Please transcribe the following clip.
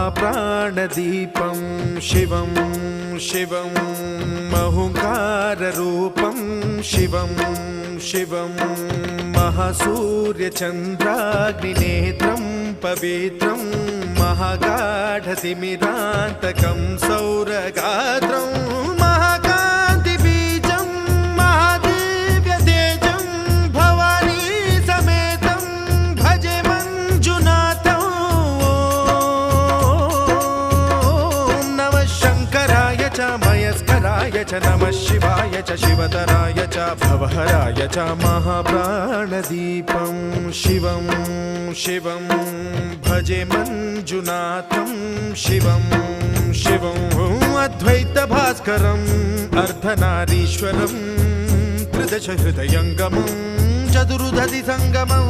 महाप्राणदीपं शिवं शिवं महुङ्काररूपं शिवं शिवं महासूर्यचन्द्राग्निनेत्रं पवित्रं महागाढतिमिरान्तकं सौरगात्रं महाकान्तिबीजं महादिव्यतेजं भवानी समेतं भजे मञ्जुनाथं। ॐ नमः शङ्कराय च मयस्कराय च नमः शिवाय च शिवतराय च भवहराय च महाप्राणदीपं शिवं शिवं भजे मञ्जुनाथं शिवं शिवं अद्वैतभास्करम् अर्धनारीश्वरं त्रिदश हृदयङ्गमं चतुर्दधि सङ्गमं